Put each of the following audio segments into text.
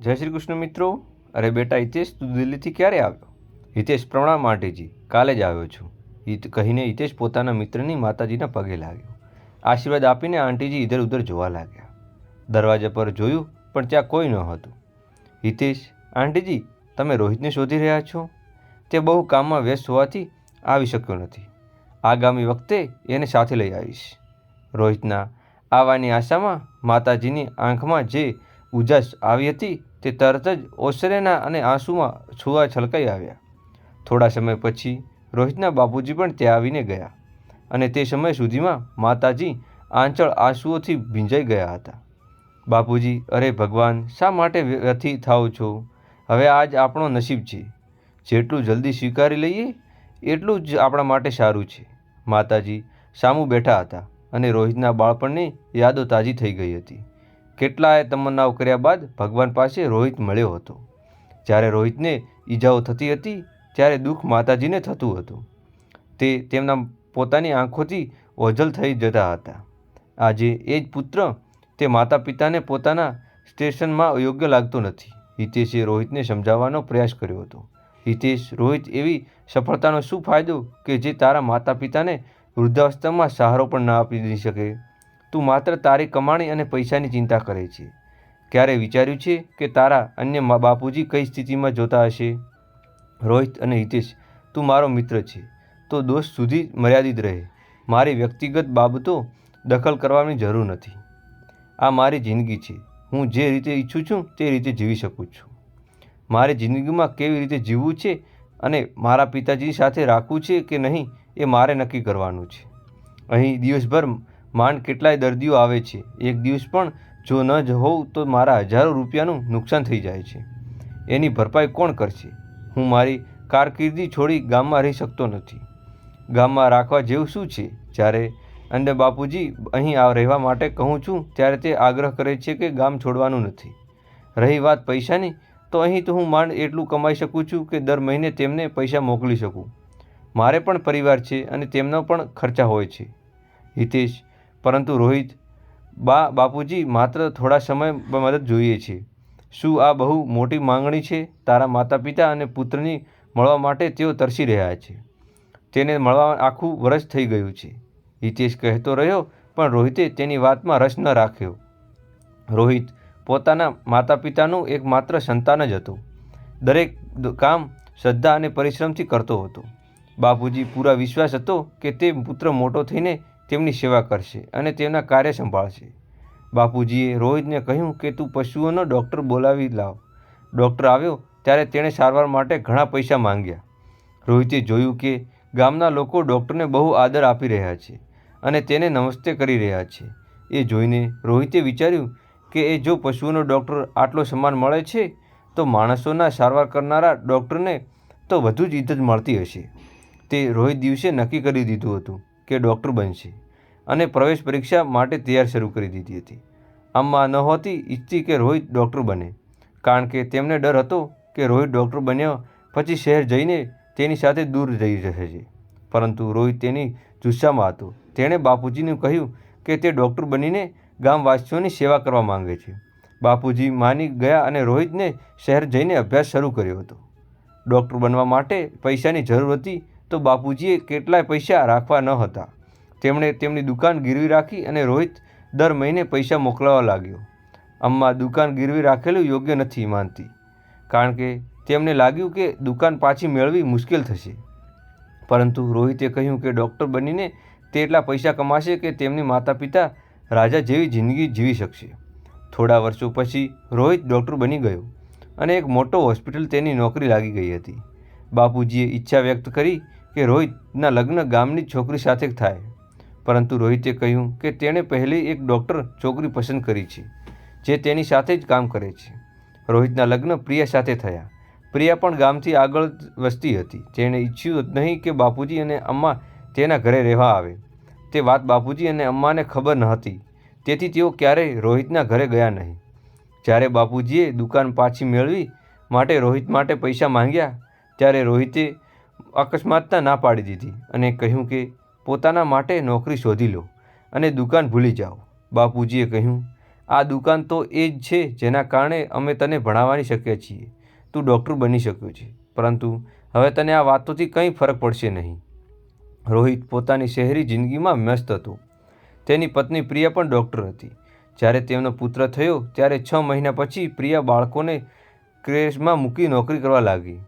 જય શ્રી કૃષ્ણ મિત્રો. અરે બેટા હિતેશ, તું દિલ્હીથી ક્યારે આવ્યો? હિતેશ: પ્રણામ આંટીજી, કાલે જ આવ્યો છું. કહીને હિતેશ પોતાના મિત્રની માતાજીના પગે લાગ્યો. આશીર્વાદ આપીને આંટીજી ઇધર ઉધર જોવા લાગ્યા. દરવાજા પર જોયું પણ ત્યાં કોઈ ન હતું. હિતેશ: આંટીજી, તમે રોહિતને શોધી રહ્યા છો? તે બહુ કામમાં વ્યસ્ત હોવાથી આવી શક્યો નથી. આગામી વખતે એને સાથે લઈ આવીશ. રોહિતના આવવાની આશામાં માતાજીની આંખમાં જે ઉજાસ આવી હતી તે તરત જ ઓસરેના અને આંસુમાં છૂવા છલકાઈ આવ્યા. થોડા સમય પછી રોહિતના બાપુજી પણ ત્યાં આવીને ગયા અને તે સમય સુધીમાં માતાજી આંચળ આંસુઓથી ભીંજાઈ ગયા હતા. બાપુજી: અરે ભગવાન, શા માટે વ્યથિત થાઓ છો? હવે આજ આપણો નસીબ છે. જેટલું જલ્દી સ્વીકારી લઈએ એટલું જ આપણા માટે સારું છે. માતાજી સામું બેઠા હતા અને રોહિતના બાળપણની યાદો તાજી થઈ ગઈ હતી. કેટલાય તમન્નાઓ કર્યા બાદ ભગવાન પાસે રોહિત મળ્યો હતો. જ્યારે રોહિતને ઈજાઓ થતી હતી ત્યારે દુઃખ માતાજીને થતું હતું. તે તેમના પોતાની આંખોથી ઓઝલ થઈ જતા હતા. આજે એ જ પુત્ર તે માતા પિતાને પોતાના સ્ટેશનમાં યોગ્ય લાગતો નથી. હિતેશે રોહિતને સમજાવવાનો પ્રયાસ કર્યો હતો. હિતેશ: રોહિત, એવી સફળતાનો શું ફાયદો કે જે તારા માતા પિતાને વૃદ્ધાવસ્થામાં સહારો પણ ના આપી શકે? તું માત્ર તારી કમાણી અને પૈસાની ચિંતા કરે છે. ક્યારે વિચાર્યું છે કે તારા અન્ય બાપુજી કઈ સ્થિતિમાં જોતા હશે? રોહિત અને હિતેશ: તું મારો મિત્ર છે તો દોસ્ત સુધી મર્યાદિત રહે. મારી વ્યક્તિગત બાબતો દખલ કરવાની જરૂર નથી. આ મારી જિંદગી છે. હું જે રીતે ઈચ્છું છું તે રીતે જીવી શકું છું. મારી જિંદગીમાં કેવી રીતે જીવવું છે અને મારા પિતાજી સાથે રાખવું છે કે નહીં એ મારે નક્કી કરવાનું છે. અહીં દિવસભર માંડ કેટલાય દર્દીઓ આવે છે. એક દિવસ પણ જો ન જ હોઉં તો મારા હજારો રૂપિયાનું નુકસાન થઈ જાય છે. એની ભરપાઈ કોણ કરશે? હું મારી કારકિર્દી છોડી ગામમાં રહી શકતો નથી. ગામમાં રાખવા જેવું શું છે? જ્યારે અન્ય બાપુજી અહીં રહેવા માટે કહું છું ત્યારે તે આગ્રહ કરે છે કે ગામ છોડવાનું નથી. રહી વાત પૈસાની, તો અહીં તો હું માંડ એટલું કમાઈ શકું છું કે દર મહિને તેમને પૈસા મોકલી શકું. મારે પણ પરિવાર છે અને તેમનો પણ ખર્ચા હોય છે. હિતેશ: પરંતુ રોહિત, બાપુજી માત્ર થોડા સમય મદદ જોઈએ છે. શું આ બહુ મોટી માંગણી છે? તારા માતા પિતા અને પુત્રની મળવા માટે તેઓ તરસી રહ્યા છે. તેને મળવા આખું વર્ષ થઈ ગયું છે. હિતેશ કહેતો રહ્યો પણ રોહિતે તેની વાતમાં રસ ન રાખ્યો. રોહિત પોતાના માતા પિતાનું એકમાત્ર સંતાન જ હતો. દરેક કામ શ્રદ્ધા અને પરિશ્રમથી કરતો હતો. બાપુજી પૂરા વિશ્વાસ હતો કે તે પુત્ર મોટો થઈને તેમની સેવા કરશે અને તેમના કાર્ય સંભાળશે. બાપુજીએ રોહિતને કહ્યું કે તું પશુઓનો ડૉક્ટર બોલાવી લાવ. ડૉક્ટર આવ્યો ત્યારે તેણે સારવાર માટે ઘણા પૈસા માંગ્યા. રોહિતે જોયું કે ગામના લોકો ડૉક્ટરને બહુ આદર આપી રહ્યા છે અને તેને નમસ્તે કરી રહ્યા છે. એ જોઈને રોહિતે વિચાર્યું કે એ જો પશુઓનો ડૉક્ટર આટલો સન્માન મળે છે તો માણસોના સારવાર કરનારા ડૉક્ટરને તો વધુ જ ઇજ્જત મળતી હશે. તે રોહિત દિવસે નક્કી કરી દીધું હતું કે ડૉક્ટર બનશે અને પ્રવેશ પરીક્ષા માટે તૈયાર શરૂ કરી દીધી હતી. અમ્મા નહોતી ઈચ્છતી કે રોહિત ડૉક્ટર બને, કારણ કે તેમને ડર હતો કે રોહિત ડૉક્ટર બન્યા પછી શહેર જઈને તેની સાથે દૂર જઈ જશે. પરંતુ રોહિત તેની જુસ્સામાં હતો. તેણે બાપુજીને કહ્યું કે તે ડૉક્ટર બનીને ગામવાસીઓની સેવા કરવા માંગે છે. બાપુજી માની ગયા અને રોહિતને શહેર જઈને અભ્યાસ શરૂ કર્યો હતો. ડૉક્ટર બનવા માટે પૈસાની જરૂર હતી તો બાપુજીએ કેટલાય પૈસા રાખવા ન હતા. તેમણે તેમની દુકાન ગીરવી રાખી અને રોહિત દર મહિને પૈસા મોકલવા લાગ્યો. અમ્મા દુકાન ગીરવી રાખેલું યોગ્ય નથી માનતી, કારણ કે તેમને લાગ્યું કે દુકાન પાછી મેળવી મુશ્કેલ થશે. પરંતુ રોહિતે કહ્યું કે ડૉક્ટર બનીને તે એટલા પૈસા કમાશે કે તેમની માતા પિતા રાજા જેવી જિંદગી જીવી શકશે. થોડા વર્ષો પછી રોહિત ડૉક્ટર બની ગયો અને એક મોટો હોસ્પિટલ તેની નોકરી લાગી ગઈ હતી. બાપુજીએ ઈચ્છા વ્યક્ત કરી કે રોહિતના લગ્ન ગામની છોકરી સાથે થાય, પરંતુ રોહિતે કહ્યું કે તેણે પહેલી એક ડૉક્ટર છોકરી પસંદ કરી છે જે તેની સાથે જ કામ કરે છે. રોહિતના લગ્ન પ્રિયા સાથે થયા. પ્રિયા પણ ગામથી આગળ વસતી હતી. તેણે ઈચ્છ્યું નહીં કે બાપુજી અને અમ્મા તેના ઘરે રહેવા આવે. તે વાત બાપુજી અને અમ્માને ખબર ન હતી, તેથી તેઓ ક્યારેય રોહિતના ઘરે ગયા નહીં. જ્યારે બાપુજીએ દુકાન પાછી મેળવી માટે રોહિત માટે પૈસા માંગ્યા ત્યારે રોહિતે અકસ્માતમાં ના પાડી દીધી અને કહ્યું કે પોતાના માટે નોકરી શોધી લો અને દુકાન ભૂલી જાઓ. બાપુજીએ કહ્યું આ દુકાન તો એ જ છે જેના કારણે અમે તને ભણાવવાની શક્ય છીએ. તું ડૉક્ટર બની શક્યો છે, પરંતુ હવે તને આ વાતોથી કંઈ ફરક પડશે નહીં. રોહિત પોતાની શહેરી જિંદગીમાં મસ્ત હતો. તેની પત્ની પ્રિયા પણ ડૉક્ટર હતી. જ્યારે તેમનો પુત્ર થયો ત્યારે 6 મહિના પછી પ્રિયા બાળકોને ક્રેશમાં મૂકી નોકરી કરવા લાગી.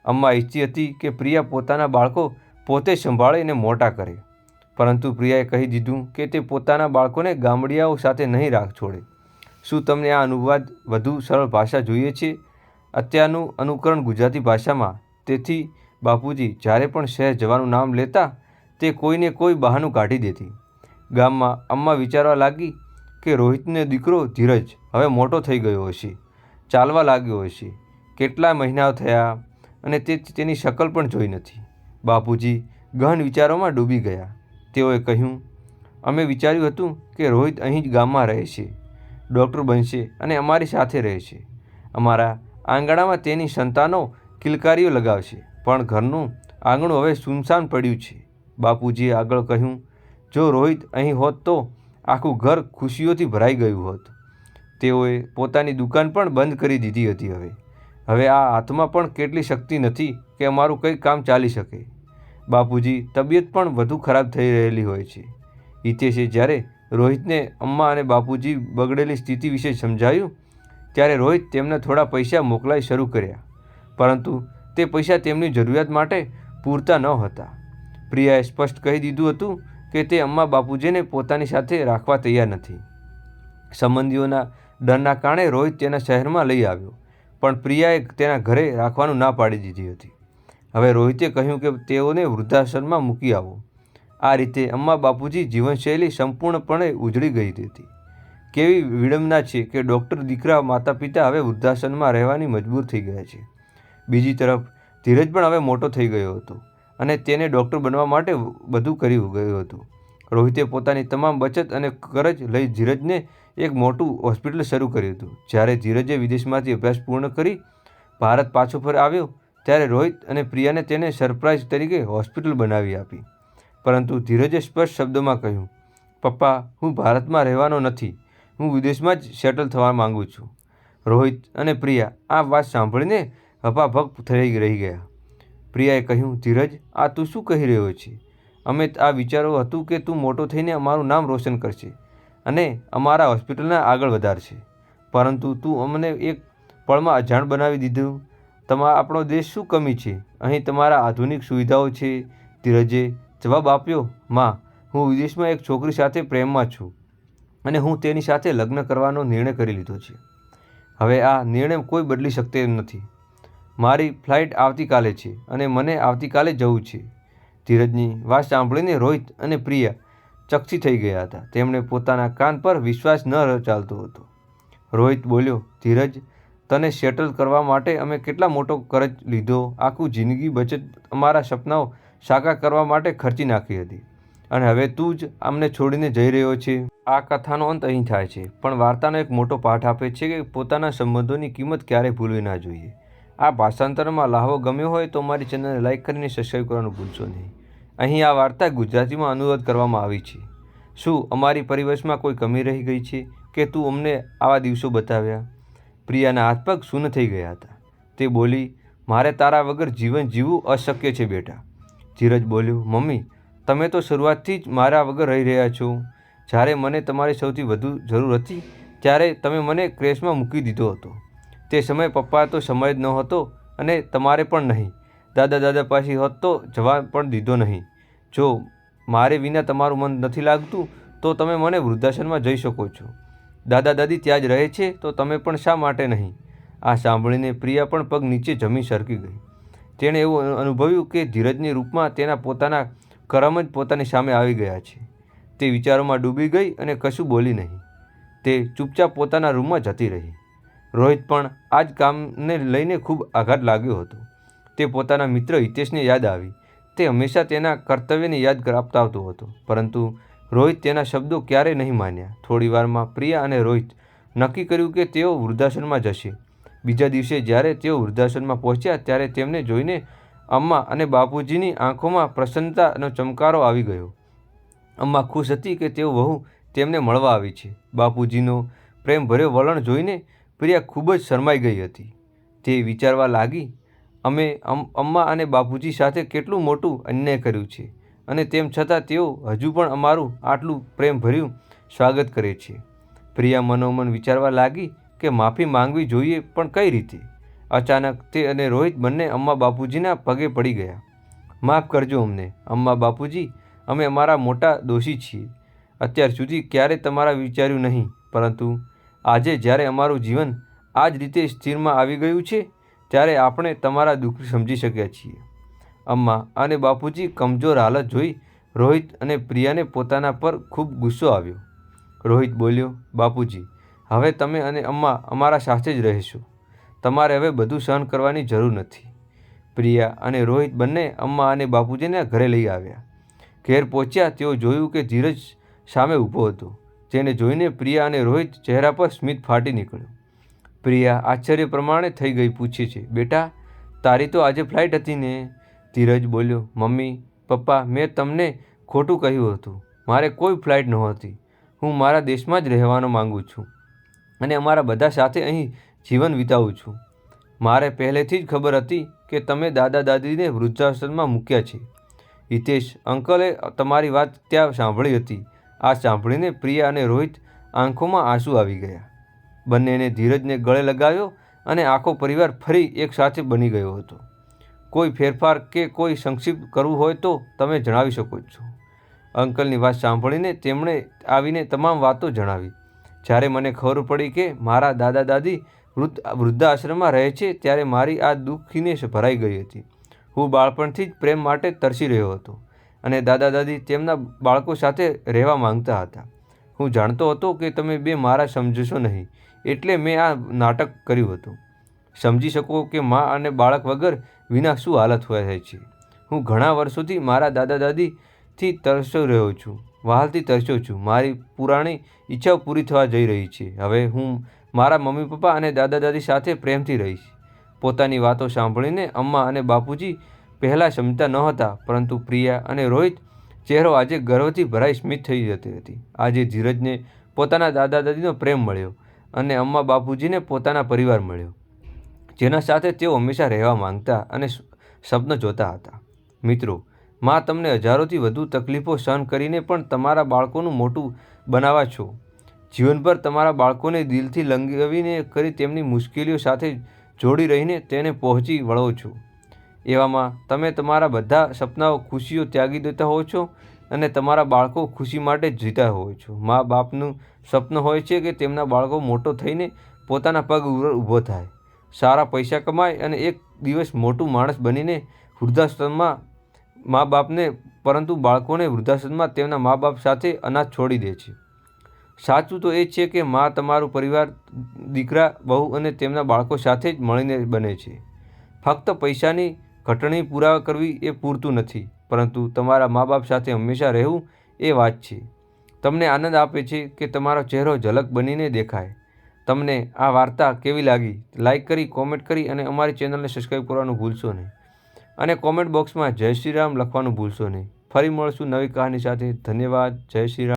અમ્મા ઈચ્છતી હતી કે પ્રિયા પોતાના બાળકો પોતે સંભાળીને મોટા કરે, પરંતુ પ્રિયાએ કહી દીધું કે તે પોતાના બાળકોને ગામડિયાઓ સાથે નહીં છોડે. શું તમને આ અનુવાદ વધુ સરળ ભાષા જોઈએ છે? અત્યારનું અનુકરણ ગુજરાતી ભાષામાં. તેથી બાપુજી જ્યારે પણ શહેર જવાનું નામ લેતા તે કોઈને કોઈ બહાનું કાઢી દેતી. ગામમાં અમ્મા વિચારવા લાગી કે રોહિતનો દીકરો ધીરજ હવે મોટો થઈ ગયો હશે, ચાલવા લાગ્યો હશે. કેટલા મહિનાઓ થયા અને તેની શકલ પણ જોઈ નથી. બાપુજી ગહન વિચારોમાં ડૂબી ગયા. તેઓએ કહ્યું, અમે વિચાર્યું હતું કે રોહિત અહીં જ ગામમાં રહે છે, ડૉક્ટર બનશે અને અમારી સાથે રહેશે. અમારા આંગણામાં તેની સંતાનો કિલકારીઓ લગાવશે, પણ ઘરનું આંગણું હવે સુનસાન પડ્યું છે. બાપુજીએ આગળ કહ્યું, જો રોહિત અહીં હોત તો આખું ઘર ખુશીઓથી ભરાઈ ગયું હોત. તેઓએ પોતાની દુકાન પણ બંધ કરી દીધી હતી. હવે આ હાથમાં પણ કેટલી શક્તિ નથી કે અમારું કંઈ કામ ચાલી શકે. બાપુજી તબિયત પણ વધુ ખરાબ થઈ રહેલી હોય છે. હિતેશે જ્યારે રોહિતને અમ્મા અને બાપુજી બગડેલી સ્થિતિ વિશે સમજાવ્યું ત્યારે રોહિત તેમને થોડા પૈસા મોકલાઈ શરૂ કર્યા, પરંતુ તે પૈસા તેમની જરૂરિયાત માટે પૂરતા ન હતા. પ્રિયાએ સ્પષ્ટ કહી દીધું હતું કે તે અમ્મા બાપુજીને પોતાની સાથે રાખવા તૈયાર નથી. સંબંધીઓના ડરના કારણે રોહિત તેના શહેરમાં લઈ આવ્યો, પણ પ્રિયાએ તેના ઘરે રાખવાનું ના પાડી દીધી હતી. હવે રોહિતે કહ્યું કે તેઓને વૃદ્ધાશ્રમમાં મૂકી આવો. આ રીતે અમ્મા બાપુજી જીવનશૈલી સંપૂર્ણપણે ઉજળી ગઈ હતી. કેવી વિડંબના છે કે ડૉક્ટર દીકરા માતા પિતા હવે વૃદ્ધાશ્રમમાં રહેવાની મજબૂર થઈ ગયા છે. બીજી તરફ ધીરજ પણ હવે મોટો થઈ ગયો હતો અને તેને ડૉક્ટર બનવા માટે બધું કર્યું ગયું હતું. રોહિતે પોતાની તમામ બચત અને કરજ લઈ ધીરજને એક મોટું હોસ્પિટલ શરૂ કર્યું હતું. જ્યારે ધીરજે વિદેશમાંથી અભ્યાસ પૂર્ણ કરી ભારત પાછો આવ્યો ત્યારે રોહિત અને પ્રિયાને તેને સરપ્રાઇઝ તરીકે હોસ્પિટલ બનાવી આપી. પરંતુ ધીરજે સ્પષ્ટ શબ્દોમાં કહ્યું, પપ્પા, હું ભારતમાં રહેવાનો નથી, હું વિદેશમાં જ સેટલ થવા માગું છું. રોહિત અને પ્રિયા આ વાત સાંભળીને હપાભપ થઈ રહી ગયા. પ્રિયાએ કહ્યું, ધીરજ, આ તું શું કહી રહ્યો છે? અમે આ વિચારો હતું કે તું મોટો થઈને અમારું નામ રોશન કરશે અને અમારા હોસ્પિટલને આગળ વધારશે, પરંતુ તું અમને એક પળમાં અજાણ બનાવી દીધું. આપણો દેશ શું કમી છે? અહીં તમારા આધુનિક સુવિધાઓ છે. ધીરજે જવાબ આપ્યો, માં, હું વિદેશમાં એક છોકરી સાથે પ્રેમમાં છું અને હું તેની સાથે લગ્ન કરવાનો નિર્ણય કરી લીધો છે. હવે આ નિર્ણય કોઈ બદલી શકતો નથી. મારી ફ્લાઇટ આવતીકાલે છે અને મને આવતીકાલે જવું છે. ધીરજની વાત સાંભળીને રોહિત અને પ્રિયા ચકસી થઈ ગયા હતા. તેમણે પોતાના કાન પર વિશ્વાસ ન ચાલતો હતો. રોહિત બોલ્યો, ધીરજ, તને સેટલ કરવા માટે અમે કેટલા મોટો કરજ લીધો, આખું જિંદગી બચત અમારા સપનાઓ સાકાર કરવા માટે ખર્ચી નાખી હતી, અને હવે તું જ અમને છોડીને જઈ રહ્યો છે. આ કથાનો અંત અહીં થાય છે, પણ વાર્તાનો એક મોટો પાઠ આપે છે કે પોતાના સંબંધોની કિંમત ક્યારેય ભૂલવી ના જોઈએ. આ ભાષાંતરમાં લાહવો ગમ્યો હોય તો મારી ચેનલને લાઇક કરીને સબસ્ક્રાઈબ કરવાનું ભૂલશો નહીં. અહીં આ વાર્તા ગુજરાતીમાં અનુવાદ કરવામાં આવી છે. શું અમારી પરિવેશમાં કોઈ કમી રહી ગઈ છે કે તું અમને આવા દિવસો બતાવ્યા? પ્રિયાના હાથ પગ સૂન થઈ ગયા હતા. તે બોલી, મારે તારા વગર જીવન જીવવું અશક્ય છે બેટા. ધીરજ બોલ્યો, મમ્મી, તમે તો શરૂઆતથી જ મારા વગર રહી રહ્યા છો. જ્યારે મને તમારી સૌથી વધુ જરૂર હતી ત્યારે તમે મને ક્રેશમાં મૂકી દીધો હતો. તે સમયે પપ્પા તો સમય જ નહોતો અને તમારે પણ નહીં. દાદા પાસે હોત તો જવા પણ દીધો નહીં. જો મારે વિના તમારું મન નથી લાગતું તો તમે મને વૃદ્ધાશ્રમમાં જઈ શકો છો. દાદી ત્યાં જ રહે છે તો તમે પણ શા માટે નહીં? આ સાંભળીને પ્રિયા પણ પગ નીચે જમી સરકી ગઈ. તેણે એવું અનુભવ્યું કે ધીરજની રૂપમાં તેના પોતાના કરમ જ પોતાની સામે આવી ગયા છે. તે વિચારોમાં ડૂબી ગઈ અને કશું બોલી નહીં. તે ચૂપચાપ પોતાના રૂમમાં જતી રહી. રોહિત પણ આ જ કામને લઈને ખૂબ આઘાત લાગ્યો હતો. તે પોતાના મિત્ર હિતેશને યાદ આવી. તે હંમેશા તેના કર્તવ્યને યાદ કરાવતો હતો, પરંતુ રોહિત તેના શબ્દો ક્યારેય નહીં માન્યા. થોડી વારમાં પ્રિયા અને રોહિત નક્કી કર્યું કે તેઓ વૃદ્ધાશ્રમમાં જશે. બીજા દિવસે જ્યારે તેઓ વૃદ્ધાશ્રમમાં પહોંચ્યા ત્યારે તેમને જોઈને અમ્મા અને બાપુજીની આંખોમાં પ્રસન્નતાનો ચમકારો આવી ગયો. અમ્મા ખુશ હતી કે તેઓ વહુ તેમને મળવા આવી છે. બાપુજીનો પ્રેમભર્યો વલણ જોઈને પ્રિયા ખૂબ જ શરમાઈ ગઈ હતી. તે વિચારવા લાગી, અમે અમ્મા અને બાપુજી સાથે કેટલું મોટું અન્યાય કર્યું છે અને તેમ છતાં તેઓ હજુ પણ અમારું આટલું પ્રેમભર્યું સ્વાગત કરે છે. પ્રિયા મનોમન વિચારવા લાગી કે માફી માંગવી જોઈએ, પણ કઈ રીતે? અચાનક તે અને રોહિત બંને અમ્મા બાપુજીના પગે પડી ગયા. માફ કરજો અમને, અમ્મા બાપુજી, અમે અમારા મોટા દોષી છીએ. અત્યાર સુધી ક્યારેય તમારા વિચાર્યું નહીં, પરંતુ આજે જ્યારે અમારું જીવન આ જ રીતે સ્થિરમાં આવી ગયું છે, ત્યારે આપણે તમારા દુઃખ સમજી શક્યા છીએ. અમ્મા અને બાપુજી કમજોર હાલત જોઈ રોહિત અને પ્રિયાને પોતાના પર ખૂબ ગુસ્સો આવ્યો. રોહિત બોલ્યો, બાપુજી, હવે તમે અને અમ્મા અમારા સાથે જ રહેશો. તમારે હવે બધું સહન કરવાની જરૂર નથી. પ્રિયા અને રોહિત બંને અમ્મા અને બાપુજીને ઘરે લઈ આવ્યા. ઘેર પહોંચ્યા તેઓ જોયું કે ધીરજ સામે ઊભો હતો. જેને જોઈને પ્રિયા અને રોહિત ચહેરા પર સ્મિત ફાટી નીકળ્યું. પ્રિયા આશ્ચર્ય પ્રમાણે થઈ ગઈ, પૂછે છે, બેટા, તારી તો આજે ફ્લાઇટ હતી ને? ધીરજ બોલ્યો, મમ્મી, પપ્પા, મેં તમને ખોટું કહ્યું હતું. મારે કોઈ ફ્લાઇટ નહોતી. હું મારા દેશમાં જ રહેવાનું માંગુ છું અને અમારા બધા સાથે અહીં જીવન વિતાવું છું. મારે પહેલેથી જ ખબર હતી કે તમે દાદા દાદીને વૃદ્ધાશ્રમમાં મૂક્યા છે. હિતેશ અંકલે તમારી વાત ત્યાં સાંભળી હતી. આ સાંભળીને પ્રિયા અને રોહિત આંખોમાં આંસુ આવી ગયા. બંનેને ધીરજને ગળે લગાવ્યો અને આખો પરિવાર ફરી એક સાથે બની ગયો હતો. કોઈ ફેરફાર કે કોઈ સંક્ષિપ્ત કરવું હોય તો તમે જણાવી શકો છો. અંકલની વાત સાંભળીને તેમણે આવીને તમામ વાતો જણાવી. જ્યારે મને ખબર પડી કે મારા દાદા દાદી વૃદ્ધાશ્રમમાં રહે છે, ત્યારે મારી આ દુઃખીને ભરાઈ ગઈ હતી. હું બાળપણથી જ પ્રેમ માટે તરસી રહ્યો હતો અને દાદા દાદી તેમના બાળકો સાથે રહેવા માંગતા હતા. હું જાણતો હતો કે તમે બે મારા સમજશો નહીં, એટલે મેં આ નાટક કર્યું હતું. સમજી શકો કે મા અને બાળક વગર વિના શું હાલત હોય છે. હું ઘણા વર્ષોથી મારા દાદા દાદીથી તરસ્યો રહ્યો છું, વહાલથી તરસ્યો છું. મારી પુરાણી ઈચ્છાઓ પૂરી થવા જઈ રહી છે. હવે હું મારા મમ્મી પપ્પા અને દાદા દાદી સાથે પ્રેમથી રહીશ. પોતાની વાતો સાંભળીને અમ્મા અને બાપુજી પહેલાં સમજતા નહોતા, પરંતુ પ્રિયા અને રોહિત ચહેરો આજે ગર્વથી ભરાઈ સ્મિત થઈ જતી હતી. આજે ધીરજને પોતાના દાદા દાદીનો પ્રેમ મળ્યો અને અમ્મા બાપુજીને પોતાના પરિવાર મળ્યો, જેના સાથે તેઓ હંમેશા રહેવા માંગતા અને સ્વપ્ન જોતા હતા. મિત્રો, માં તમને હજારોથી વધુ તકલીફો સહન કરીને પણ તમારા બાળકોનું મોટું બનાવવા છો. જીવનભર તમારા બાળકોને દિલથી લંગાવીને કરી તેમની મુશ્કેલીઓ સાથે જોડી રહીને તેને પહોંચી વળો છો. એવામાં તમે તમારા બધા સપનાઓ, ખુશીઓ ત્યાગી દેતા હો છો અને તમારા બાળકો ખુશી માટે જ જીતા હોય છો. મા બાપનું સ્વપ્ન હોય છે કે તેમના બાળકો મોટો થઈને પોતાના પગ ઊભો થાય, સારા પૈસા કમાય અને એક દિવસ મોટું માણસ બનીને વૃદ્ધાશ્રમમાં મા બાપને, પરંતુ બાળકોને વૃદ્ધાશ્રમમાં તેમના મા બાપ સાથે અનાથ છોડી દે છે. સાચું તો એ છે કે મા તમારું પરિવાર દીકરા, બહુ અને તેમના બાળકો સાથે જ મળીને બને છે. ફક્ત પૈસાની ઘટણી પુરાવા કરવી એ પૂરતું નથી, પરંતુ તમારા મા બાપ સાથે હંમેશા રહેવું એ વાત છે. તમને આનંદ આપે છે કે તમારો ચહેરો ઝલક બનીને દેખાય. તમને આ વાર્તા કેવી લાગી? લાઈક કરી, કોમેન્ટ કરી અને અમારી ચેનલને સબસ્ક્રાઈબ કરવાનું ભૂલશો નહીં. અને કોમેન્ટ બોક્સમાં જય શ્રી રામ લખવાનું ભૂલશો નહીં. ફરી મળશું નવી કહાની સાથે. ધન્યવાદ. જય શ્રી રામ.